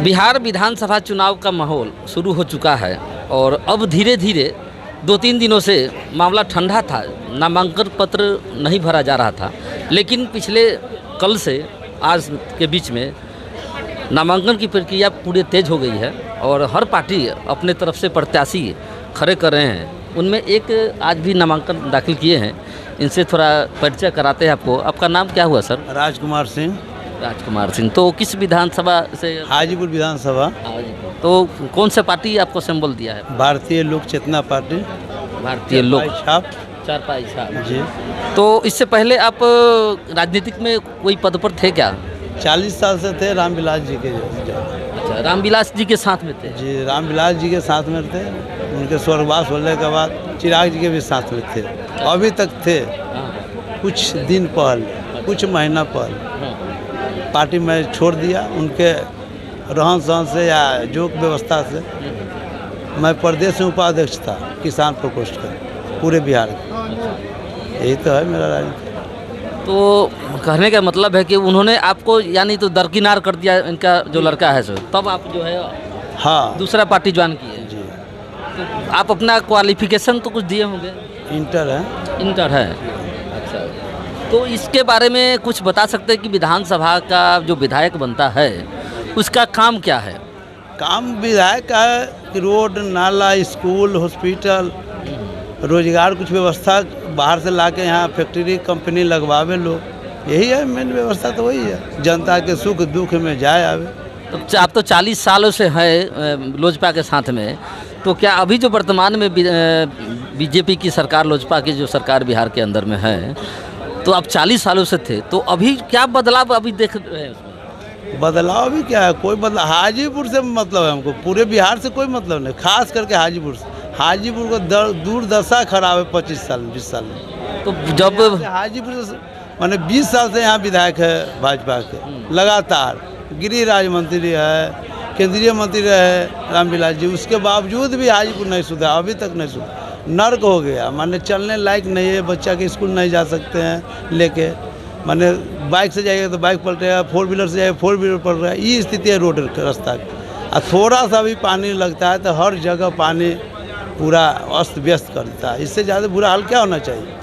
बिहार विधानसभा चुनाव का माहौल शुरू हो चुका है और अब धीरे धीरे 2-3 दिनों से मामला ठंडा था। नामांकन पत्र नहीं भरा जा रहा था, लेकिन पिछले कल से आज के बीच में नामांकन की प्रक्रिया पूरी तेज हो गई है और हर पार्टी अपने तरफ से प्रत्याशी खड़े कर रहे हैं। उनमें एक आज भी नामांकन दाखिल किए हैं, इनसे थोड़ा परिचय कराते हैं आपको। आपका नाम क्या हुआ सर? राजकुमार सिंह। राजकुमार सिंह, तो किस विधानसभा से? हाजीपुर विधानसभा। हाजीपुर। तो कौन से पार्टी आपको सिंबल दिया है? भारतीय लोक चेतना पार्टी। भारतीय लोक छाप। चारपाई छाप जी। तो इससे पहले आप राजनीतिक में कोई पद पर थे क्या? 40 साल से थे रामविलास जी के। अच्छा, रामविलास जी के साथ में थे? जी, रामविलास जी के साथ में थे। उनके स्वर्गवास होने के बाद चिराग जी के भी साथ में थे, अभी तक थे। कुछ दिन पहले, कुछ महीना पहले पार्टी में छोड़ दिया। उनके रहन सहन से या जो व्यवस्था से मैं प्रदेश में उपाध्यक्ष था किसान प्रकोष्ठ का पूरे बिहार का। यही तो है मेरा राजनीति। तो कहने का मतलब है कि उन्होंने आपको यानी तो दरकिनार कर दिया, इनका जो लड़का है सो, तब आप जो है हाँ दूसरा पार्टी ज्वाइन किए। जी। तो आप अपना क्वालिफिकेशन तो कुछ दिए होंगे? इंटर है। इंटर है। अच्छा, तो इसके बारे में कुछ बता सकते हैं कि विधानसभा का जो विधायक बनता है उसका काम क्या है? काम विधायक का कि रोड नाला, स्कूल, हॉस्पिटल, रोजगार कुछ व्यवस्था बाहर से ला के यहाँ फैक्ट्री कंपनी लगवावे लोग, यही है मेन व्यवस्था। तो वही है, जनता के सुख दुख में जाए आवे। तो आप तो 40 सालों से हैं लोजपा के साथ में, तो क्या अभी जो वर्तमान में बीजेपी की सरकार, लोजपा की जो सरकार बिहार के अंदर में है, तो आप 40 सालों से थे, तो अभी क्या बदलाव अभी देख रहे हैं उसमें? बदलाव भी क्या है? कोई बदलाव हाजीपुर से मतलब है हमको, पूरे बिहार से कोई मतलब नहीं, खास करके हाजीपुर से। हाजीपुर को दुर्दशा खराब है 25 साल 20 साल में। तो जब हाजीपुर से मैंने 20 साल से यहाँ विधायक है भाजपा के लगातार, गृह राज्य मंत्री है, केंद्रीय मंत्री रहे रामविलास जी, उसके बावजूद भी हाजीपुर नहीं सुधरा, अभी तक नहीं सुधरा। नर्क हो गया, माने चलने लायक नहीं है, बच्चा के स्कूल नहीं जा सकते हैं लेके, माने बाइक से जाएगा तो बाइक पलटेगा, 4 व्हीलर से जाएगा 4 व्हीलर पलट रहा है। ये स्थिति है रोड रास्ता की। और थोड़ा सा भी पानी लगता है तो हर जगह पानी पूरा अस्त व्यस्त कर देता है। इससे ज़्यादा बुरा हाल क्या होना चाहिए?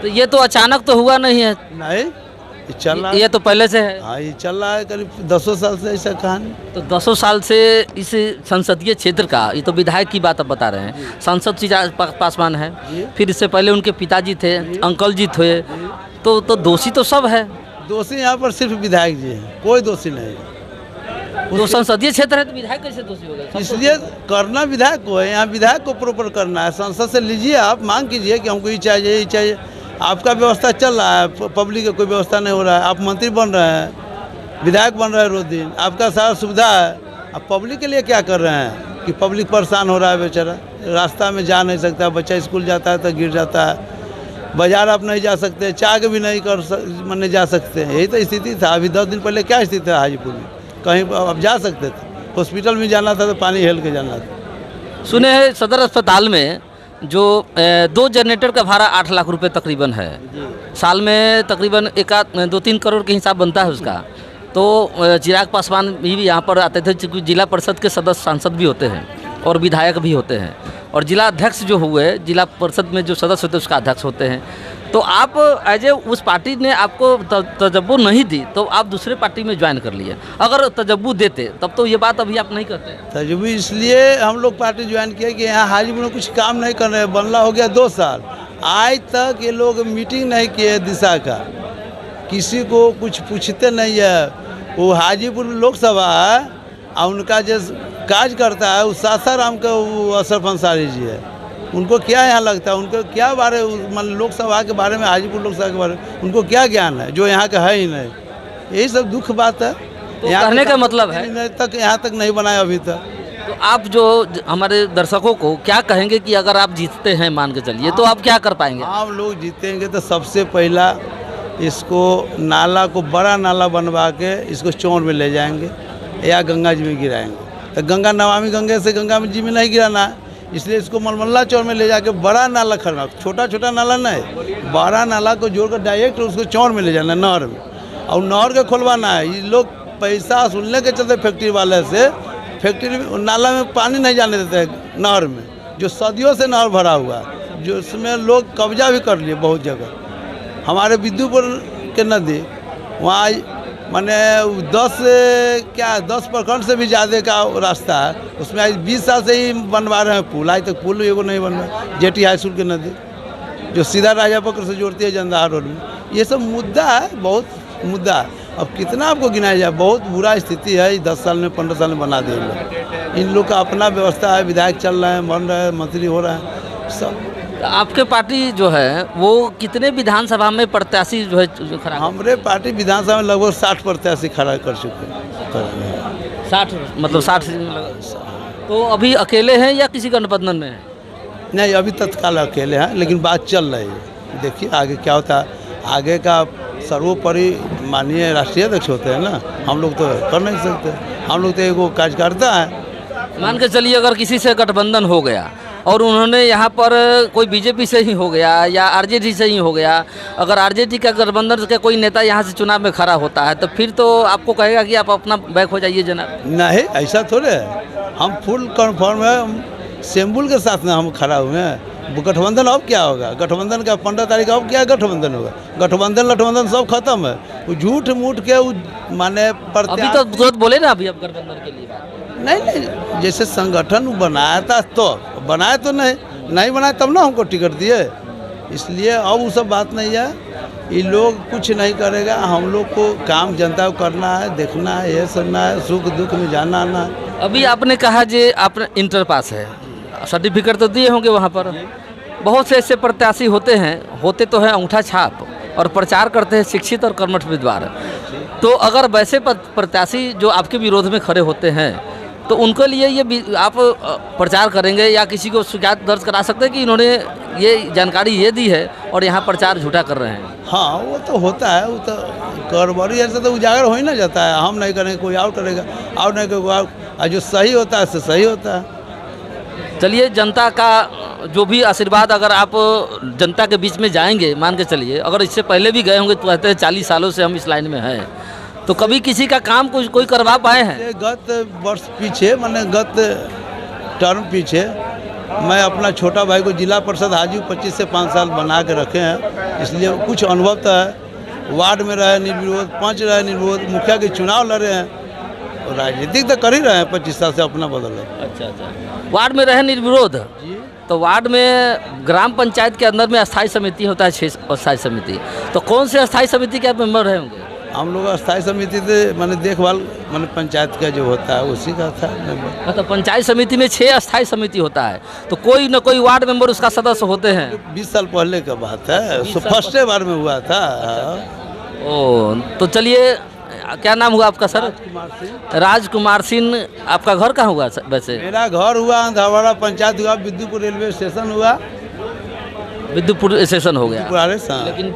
तो ये तो अचानक तो हुआ नहीं है, नहीं, ये चल रहा है। ये तो पहले से है। हाँ, ये चल रहा है करीब 10 साल से ऐसा कहानी। तो 10 साल से इस संसदीय क्षेत्र का, ये तो विधायक की बात आप बता रहे हैं, सांसद चिराग पासवान है, फिर इससे पहले उनके पिताजी थे, अंकल जी थे, तो दोषी तो सब है। दोषी यहाँ पर सिर्फ विधायक जी हैं, कोई दोषी नहीं है। तो संसदीय क्षेत्र है तो विधायक कैसे दोषी होगा? इसलिए करना विधायक को है, यहाँ विधायक को प्रॉपर करना है। संसद से लीजिए, आप मांग कीजिए कि हमको ये चाहिए, ये चाहिए। आपका व्यवस्था चल रहा है, पब्लिक का कोई व्यवस्था नहीं हो रहा है, आप मंत्री बन रहे हैं, विधायक बन रहे हैं रोज दिन, आपका सारा सुविधा है, आप पब्लिक के लिए क्या कर रहे हैं कि पब्लिक परेशान हो रहा है बेचारा, रास्ता में जा नहीं सकता, बच्चा स्कूल जाता है तो गिर जाता है, बाजार आप नहीं जा सकते, चाय के भी नहीं माने जा सकते हैं। यही तो स्थिति था। अभी 10 दिन पहले क्या स्थिति था हाजीपुर में? कहीं अब जा सकते थे, हॉस्पिटल में जाना था तो पानी हेल के जाना था। सुने हैं सदर अस्पताल में जो 2 जनरेटर का भाड़ा 8 लाख रुपए तकरीबन है, साल में तकरीबन 2-3 करोड़ के हिसाब बनता है उसका। तो चिराग पासवान भी यहाँ पर आते थे, क्योंकि जिला परिषद के सदस्य सांसद भी होते हैं और विधायक भी होते हैं, और जिला अध्यक्ष जो हुए, जिला परिषद में जो सदस्य होते हैं उसका अध्यक्ष होते हैं। तो आप एज ए उस पार्टी ने आपको तजब्बो नहीं दी तो आप दूसरे पार्टी में ज्वाइन कर लिए। अगर तजब्बो देते तब तो ये बात अभी आप नहीं करते। तजब्बो इसलिए हम लोग पार्टी ज्वाइन किए कि यहाँ हाजीपुर में कुछ काम नहीं कर रहे हैं। बनला हो गया 2 साल, आज तक ये लोग मीटिंग नहीं किए दिशा का, किसी को कुछ पूछते नहीं है। वो हाजीपुर लोकसभा है और उनका जो काज करता है वो सासाराम का वो अशरफ अंसारी जी है। उनको क्या यहाँ लगता है, उनको क्या बारे मतलब लोकसभा के बारे में, हाजीपुर लोकसभा के बारे में उनको क्या ज्ञान है जो यहाँ का है ही नहीं। यही सब दुख बात है। तो कहने का मतलब है यहाँ तक नहीं बनाया अभी तक। तो आप जो हमारे दर्शकों को क्या कहेंगे कि अगर आप जीतते हैं, मान के चलिए, तो आप क्या कर पाएंगे? आप लोग जीतेंगे तो सबसे पहला इसको नाला को बड़ा नाला बनवा के इसको चौर में ले जाएंगे या गंगा जी में गिराएंगे। तो गंगा नमामि गंगे से गंगा में जी में नहीं गिराना है, इसलिए इसको मलमल्ला चौर में ले जाके बड़ा नाला खड़ना, छोटा छोटा नाला नहीं, बड़ा नाला को जोड़कर डायरेक्ट उसको चौर में ले जाना, नहर में, और नहर के खुलवाना है। ये लोग पैसा सुनने के चलते फैक्ट्री वाले से फैक्ट्री नाला में पानी नहीं जाने देते हैं नहर में, जो सदियों से नहर भरा हुआ है, जो उसमें लोग कब्जा भी कर लिए बहुत जगह। हमारे विद्युपुर के नदी वहाँ माने 10 प्रखंड से भी ज़्यादा का रास्ता है, उसमें आज 20 साल से ही बनवा रहे हैं पुल, आज तक पुल एगो नहीं बनवा। जेटी हाई स्कूल की नदी जो सीधा राजापकर से जोड़ती है जंदाहा रोड में, ये सब मुद्दा है, बहुत मुद्दा है। अब कितना आपको गिनाया जाए, बहुत बुरा स्थिति है। 10 साल में 15 साल में बना दिए लोग। इन लोग का अपना व्यवस्था है, विधायक चल रहे हैं, बन रहे हैं, मंत्री हो रहे हैं सब। आपके पार्टी जो है वो कितने विधानसभा में प्रत्याशी जो है जो खड़ा? हमारे पार्टी विधानसभा में लगभग 60 प्रत्याशी खड़ा कर चुके हैं। 60 मतलब 60 तो अभी अकेले हैं या किसी गठबंधन में है? नहीं, अभी तत्काल अकेले हैं, लेकिन बात चल रही है। देखिए आगे क्या होता है। आगे का सर्वोपरि माननीय राष्ट्रीय अध्यक्ष होते हैं ना, हम लोग तो कर नहीं सकते। हम लोग तो एगो कार्यकर्ता है। मान के चलिए अगर किसी से गठबंधन हो गया और उन्होंने यहाँ पर कोई बीजेपी से ही हो गया या आरजेडी से ही हो गया, अगर आरजेडी का गठबंधन का कोई नेता यहाँ से चुनाव में खड़ा होता है तो फिर तो आपको कहेगा कि आप अपना बैक हो जाइए जनाब। नहीं, ऐसा थोड़े है। हम फुल कन्फर्म है, हम सिंबल के साथ में हम खड़ा हुए हैं। गठबंधन अब क्या होगा? गठबंधन का 15 तारीख अब क्या गठबंधन होगा? गठबंधन सब खत्म है। वो झूठ मूठ के माने अभी तो तुरंत बोले ना अभी अब गठबंधन के लिए नहीं, जैसे संगठन बनाया था तो बनाया तो नहीं बनाया तब ना हमको टिकट दिए, इसलिए अब वो सब बात नहीं है। ये लोग कुछ नहीं करेगा, हम लोग को काम जनता को करना है, देखना है, ये सुनना है, सुख दुख में जाना आना। अभी आपने कहा जे आप इंटर पास है, सर्टिफिकेट तो दिए होंगे वहाँ पर। बहुत से ऐसे प्रत्याशी होते तो हैं अंगूठा छाप और प्रचार करते हैं शिक्षित और कर्मठ उम्मीदवार। तो अगर वैसे प्रत्याशी जो आपके विरोध में खड़े होते हैं तो उनके लिए ये आप प्रचार करेंगे या किसी को शिकायत दर्ज करा सकते हैं कि इन्होंने ये जानकारी ये दी है और यहाँ प्रचार झूठा कर रहे हैं? हाँ, वो तो होता है। वो तो गड़बड़ी ऐसा तो उजागर हो ही ना जाता है। हम नहीं करेंगे, कोई और करेगा, और नहीं करेगा, और जो सही होता है उससे सही होता है। चलिए, जनता का जो भी आशीर्वाद, अगर आप जनता के बीच में जाएंगे, मान के चलिए अगर इससे पहले भी गए होंगे तो कहते हैं 40 सालों से हम इस लाइन में हैं, तो कभी किसी का काम कोई करवा पाए हैं? गत वर्ष पीछे मैंने गत टर्म पीछे मैं अपना छोटा भाई को जिला परिषद हाजीपुर 25 से 5 साल बना के रखे हैं, इसलिए कुछ अनुभव तो है। वार्ड में रहे निर्विरोध, पंच रहे निर्विरोध, मुखिया के चुनाव लड़े हैं, राजनीतिक तो कर ही रहे हैं 25 साल से अपना बदल है। अच्छा, वार्ड में रहे निर्विरोध। तो वार्ड में ग्राम पंचायत के अंदर में अस्थायी समिति होता है, 6 अस्थायी समिति, तो कौन से अस्थायी समिति के आप मेंबर रहे होंगे? हम लोग अस्थायी समिति से मैंने देखभाल मैंने पंचायत का जो होता है उसी का था मेंबर। मतलब पंचायत समिति में 6 अस्थायी समिति होता है, तो कोई न कोई वार्ड मेंबर उसका सदस्य होते हैं। 20 साल पहले का बात है, फर्स्ट बार में हुआ था। ओ, तो चलिए, क्या नाम हुआ आपका सर? राजकुमार सिंह। आपका घर कहाँ हुआ वैसे? मेरा घर हुआ अंधावाड़ा पंचायत हुआ, विद्युपुर रेलवे स्टेशन हुआ, विद्युपुर स्टेशन हो गया, लेकिन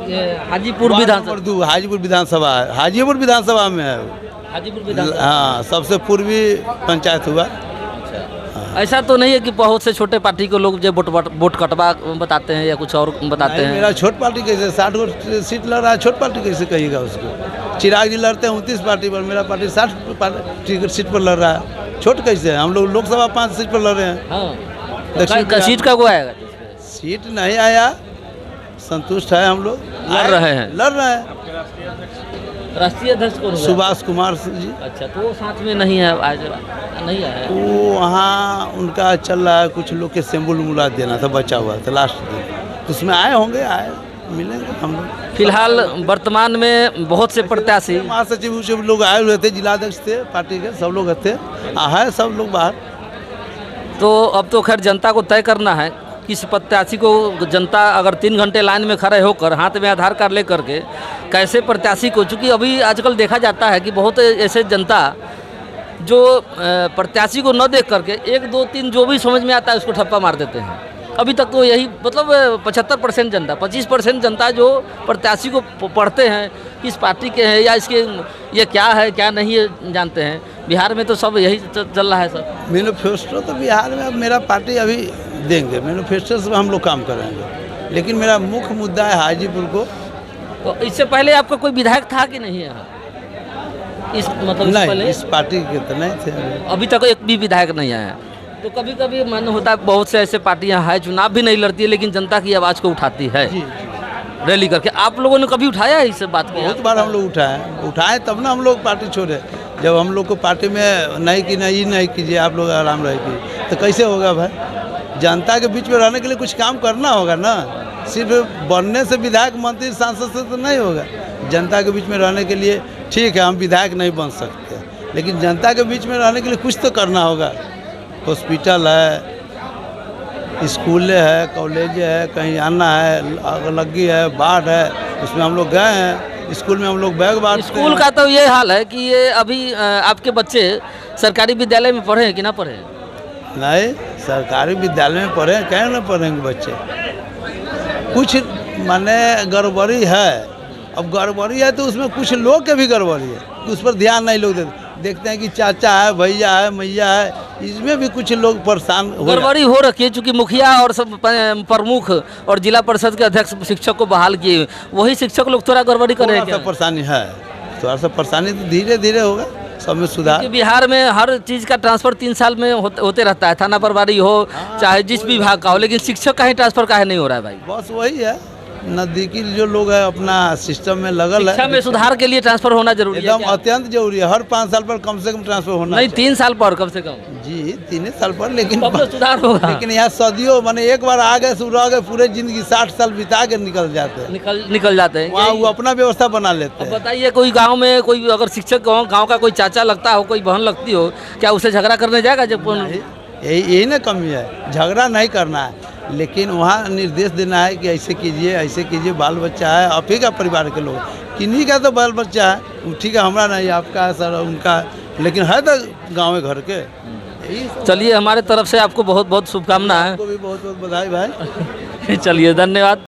हाजीपुर विधानसभा, हाजीपुर विधानसभा है, हाजीपुर विधानसभा में है, हाजीपुर विधानसभा। हाँ, सबसे पूर्वी पंचायत हुआ। ऐसा तो नहीं है कि बहुत से छोटे पार्टी को लोग जो वोट कटवा बताते हैं या कुछ और बताते हैं? मेरा छोट पार्टी कैसे 60 सीट लड़ रहा है, छोट पार्टी कैसे कहिएगा उसको? चिराग जी लड़ते हैं 29 पार्टी पर, मेरा पार्टी 60 सीट पर लड़ रहा है, छोट कैसे है? हम लोग लोकसभा 5 सीट पर लड़ रहे हैं। हाँ, सीट का को आएगा? सीट नहीं आया, संतुष्ट है, हम लोग लड़ रहे हैं। राष्ट्रीय अध्यक्ष कौन? सुभाष कुमार जी। अच्छा, तो वो साथ में नहीं है, नहीं आया? वो वहाँ उनका चल रहा है, कुछ लोग के सिंबल मुला देना था, बचा हुआ था लास्ट दिन, तो उसमें आए होंगे, मिलेंगे हम लोग। फिलहाल वर्तमान में बहुत से प्रत्याशी, महासचिव सब लोग आए हुए थे, जिलाध्यक्ष थे पार्टी के, सब लोग थे, है सब लोग बाहर। तो अब तो खैर जनता को तय करना है किस प्रत्याशी को। जनता अगर 3 घंटे लाइन में खड़े होकर हाथ में आधार कार्ड लेकर के कैसे प्रत्याशी को, चूँकि अभी आजकल देखा जाता है कि बहुत ऐसे जनता जो प्रत्याशी को न देख करके 1, 2, 3 जो भी समझ में आता है उसको ठप्पा मार देते हैं। अभी तक तो यही मतलब 75% जनता, 25% जनता जो प्रत्याशी को पढ़ते हैं, किस पार्टी के हैं या इसके ये क्या है क्या नहीं है जानते हैं। बिहार में तो सब यही चल रहा है सर। मैनिफेस्टो तो बिहार में अब मेरा पार्टी अभी देंगे, मैनिफेस्टो से हम लोग काम करेंगे, लेकिन मेरा मुख्य मुद्दा है हाजीपुर को। तो इससे पहले आपका कोई विधायक था कि नहीं यहाँ? इस मतलब इससे नहीं, पहले इस पार्टी के तो नहीं थे। अभी तक एक भी विधायक नहीं आया है। तो कभी कभी मन होता है, बहुत से ऐसे पार्टियां हैं चुनाव भी नहीं लड़ती है लेकिन जनता की आवाज़ को उठाती है जी, रैली करके। आप लोगों ने कभी उठाया है इस बात को? बहुत बार हम लोग उठाए तब ना हम लोग पार्टी छोड़े। जब हम लोग को पार्टी में नहीं कि नहीं नहीं कीजिए, आप लोग आराम रहिए, तो कैसे होगा भाई? जनता के बीच में रहने के लिए कुछ काम करना होगा ना। सिर्फ बनने से विधायक मंत्री सांसद से तो नहीं होगा। जनता के बीच में रहने के लिए ठीक है, हम विधायक नहीं बन सकते, लेकिन जनता के बीच में रहने के लिए कुछ तो करना होगा। हॉस्पिटल है, स्कूल है, कॉलेज है, कहीं आना है, आग लगी है, बाढ़ है, उसमें हम लोग गए हैं। स्कूल में हम लोग बैग बांटते स्कूल हैं। का तो ये हाल है कि ये अभी आपके बच्चे सरकारी विद्यालय में पढ़े हैं कि ना पढ़े? नहीं, सरकारी विद्यालय में पढ़े, कहीं ना पढ़ेंगे बच्चे। कुछ माने गड़बड़ी है। अब गड़बड़ी है तो उसमें कुछ लोग के भी गड़बड़ी है, उस पर ध्यान नहीं लोग देखते हैं कि चाचा है, भैया है, मैया है, इसमें भी कुछ लोग परेशान हो गड़बड़ी हो रखी है चूँकि मुखिया और सब प्रमुख और जिला परिषद के अध्यक्ष शिक्षक को बहाल किए, वही शिक्षक लोग थोड़ा गड़बड़ी कर रहे हैं थोड़ा सा क्या? परेशानी है, थोड़ा सा परेशानी तो धीरे धीरे होगा, सब में सुधार। क्योंकि बिहार में हर चीज़ का ट्रांसफर 3 साल में होते रहता है, थाना प्रभारी हो चाहे जिस विभाग का हो, लेकिन शिक्षक का ही ट्रांसफर काहे नहीं हो रहा है भाई? बस वही है, नज़दीकी जो लोग है अपना सिस्टम में लगल शिक्षा है। में सुधार के लिए ट्रांसफर होना जरूरी है एकदम क्या? अत्यंत जरूरी है। हर 5 साल पर कम से कम ट्रांसफर होना नहीं, चाहिए। 3 साल पर कम से कम। जी 3 साल पर, लेकिन तब तो सुधार होगा। लेकिन यहाँ सदियों माने एक बार आ गए शुरू आ गए, पूरे जिंदगी 60 साल बिता के निकल जाते हैं। निकल जाते हैं। वहाँ वो अपना व्यवस्था बना लेते अब हैं। बताइए, कोई गांव में कोई अगर शिक्षक हो, गांव का कोई चाचा लगता हो, कोई बहन लगती हो, क्या उसे झगड़ा करने जाएगा? जब यही ना कमी है, झगड़ा नहीं करना है, लेकिन वहाँ निर्देश देना है कि ऐसे कीजिए, बाल बच्चा है, आप ही का परिवार के लोग, किन्हीं का तो बाल बच्चा है, ठीक है, हमारा नहीं, आपका है सर, उनका, लेकिन है तो गाँव घर के। यही चलिए, हमारे तरफ से आपको बहुत बहुत शुभकामनाएं। आपको भी बहुत बहुत बधाई भाई। चलिए, धन्यवाद।